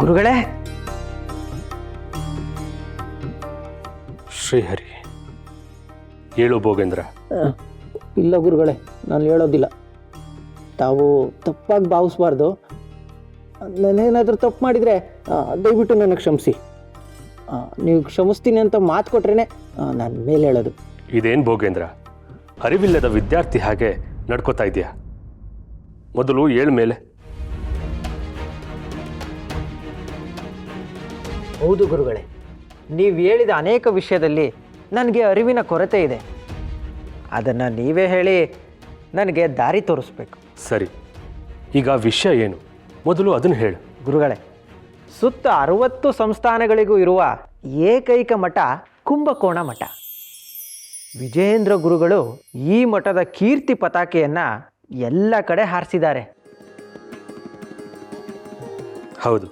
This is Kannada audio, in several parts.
ಗುರುಗಳೇ. ಶ್ರೀಹರಿ, ಹೇಳು ಭೋಗೇಂದ್ರ. ಇಲ್ಲ ಗುರುಗಳೇ, ನಾನು ಹೇಳೋದಿಲ್ಲ. ತಾವು ತಪ್ಪಾಗಿ ಭಾವಿಸ್ಬಾರ್ದು. ನಾನೇನಾದರೂ ತಪ್ಪು ಮಾಡಿದರೆ ದಯವಿಟ್ಟು ನನಗೆ ಕ್ಷಮಿಸಿ. ನೀವು ಕ್ಷಮಿಸ್ತೀನಿ ಅಂತ ಮಾತು ಕೊಟ್ರೇ ನಾನು ಮೇಲೆ ಹೇಳೋದು. ಇದೇನು ಭೋಗೇಂದ್ರ, ಅರಿವಿಲ್ಲದ ವಿದ್ಯಾರ್ಥಿ ಹಾಗೆ ನಡ್ಕೋತಾ ಇದೆಯಾ? ಮೊದಲು ಏಳು ಮೇಲೆ. ಹೌದು ಗುರುಗಳೇ, ನೀವು ಹೇಳಿದ ಅನೇಕ ವಿಷಯದಲ್ಲಿ ನನಗೆ ಅರಿವಿನ ಕೊರತೆ ಇದೆ. ಅದನ್ನು ನೀವೇ ಹೇಳಿ ನನಗೆ ದಾರಿ ತೋರಿಸ್ಬೇಕು. ಸರಿ, ಈಗ ವಿಷಯ ಏನು ಮೊದಲು ಅದನ್ನು ಹೇಳು. ಗುರುಗಳೇ, ಸುತ್ತ 60 ಸಂಸ್ಥಾನಗಳಿಗೂ ಇರುವ ಏಕೈಕ ಮಠ ಕುಂಭಕೋಣ ಮಠ. ವಿಜಯೇಂದ್ರ ಗುರುಗಳು ಈ ಮಠದ ಕೀರ್ತಿ ಪತಾಕೆಯನ್ನು ಎಲ್ಲ ಕಡೆ ಹಾರಿಸಿದ್ದಾರೆ. ಹೌದು,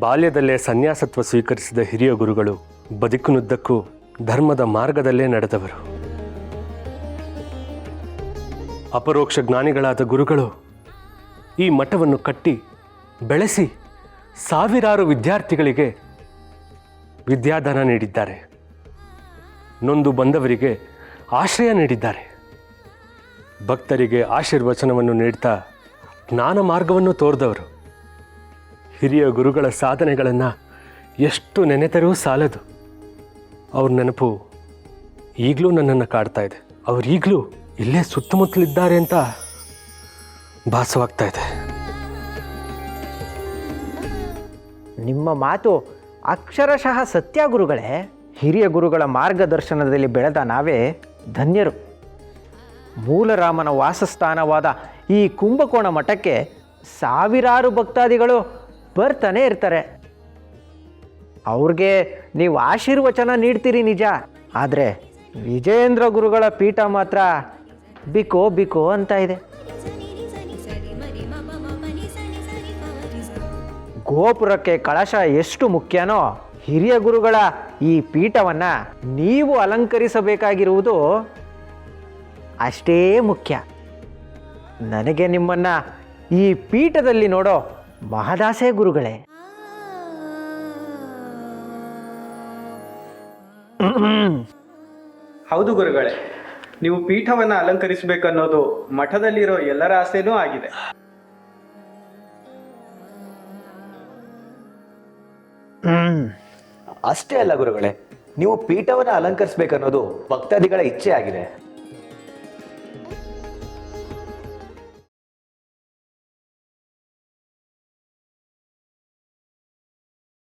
ಬಾಲ್ಯದಲ್ಲೇ ಸನ್ಯಾಸತ್ವ ಸ್ವೀಕರಿಸಿದ ಹಿರಿಯ ಗುರುಗಳು ಬದುಕಿನುದ್ದಕ್ಕೂ ಧರ್ಮದ ಮಾರ್ಗದಲ್ಲೇ ನಡೆದವರು. ಅಪರೋಕ್ಷ ಜ್ಞಾನಿಗಳಾದ ಗುರುಗಳು ಈ ಮಠವನ್ನು ಕಟ್ಟಿ ಬೆಳೆಸಿ ಸಾವಿರಾರು ವಿದ್ಯಾರ್ಥಿಗಳಿಗೆ ವಿದ್ಯಾದಾನ ನೀಡಿದ್ದಾರೆ. ನೊಂದು ಬಂದವರಿಗೆ ಆಶ್ರಯ ನೀಡಿದ್ದಾರೆ. ಭಕ್ತರಿಗೆ ಆಶೀರ್ವಚನವನ್ನು ನೀಡ್ತಾ ಜ್ಞಾನ ಮಾರ್ಗವನ್ನು ತೋರಿದವರು. ಹಿರಿಯ ಗುರುಗಳ ಸಾಧನೆಗಳನ್ನು ಎಷ್ಟು ನೆನೆದರೂ ಸಾಲದು. ಅವ್ರ ನೆನಪು ಈಗಲೂ ನನ್ನನ್ನು ಕಾಡ್ತಾ ಇದೆ. ಅವರೀಗಲೂ ಇಲ್ಲೇ ಸುತ್ತಮುತ್ತಲಿದ್ದಾರೆ ಅಂತ ಭಾಸವಾಗ್ತಾ ಇದೆ. ನಿಮ್ಮ ಮಾತು ಅಕ್ಷರಶಃ ಸತ್ಯ ಗುರುಗಳೇ. ಹಿರಿಯ ಗುರುಗಳ ಮಾರ್ಗದರ್ಶನದಲ್ಲಿ ಬೆಳೆದ ನಾವೇ ಧನ್ಯರು. ಮೂಲರಾಮನ ವಾಸಸ್ಥಾನವಾದ ಈ ಕುಂಭಕೋಣ ಮಠಕ್ಕೆ ಸಾವಿರಾರು ಭಕ್ತಾದಿಗಳು ಬರ್ತಾನೆ ಇರ್ತಾರೆ. ಅವ್ರಿಗೆ ನೀವು ಆಶೀರ್ವಚನ ನೀಡ್ತೀರಿ ನಿಜ, ಆದರೆ ವಿಜಯೇಂದ್ರ ಗುರುಗಳ ಪೀಠ ಮಾತ್ರ ಬಿಕೋ ಬಿಕೋ ಅಂತ ಇದೆ. ಗೋಪುರಕ್ಕೆ ಕಳಶ ಎಷ್ಟು ಮುಖ್ಯನೋ, ಹಿರಿಯ ಗುರುಗಳ ಈ ಪೀಠವನ್ನು ನೀವು ಅಲಂಕರಿಸಬೇಕಾಗಿರುವುದು ಅಷ್ಟೇ ಮುಖ್ಯ. ನನಗೆ ನಿಮ್ಮನ್ನು ಈ ಪೀಠದಲ್ಲಿ ನೋಡೋ ಮಹದಾಸೆ ಗುರುಗಳೇ. ಹೌದು ಗುರುಗಳೇ, ನೀವು ಪೀಠವನ್ನು ಅಲಂಕರಿಸಬೇಕನ್ನೋದು ಮಠದಲ್ಲಿರೋ ಎಲ್ಲರ ಆಸೆನೂ ಆಗಿದೆ. ಅಷ್ಟೇ ಅಲ್ಲ ಗುರುಗಳೇ, ನೀವು ಪೀಠವನ್ನು ಅಲಂಕರಿಸಬೇಕನ್ನೋದು ಭಕ್ತಾದಿಗಳ ಇಚ್ಛೆ ಆಗಿದೆ.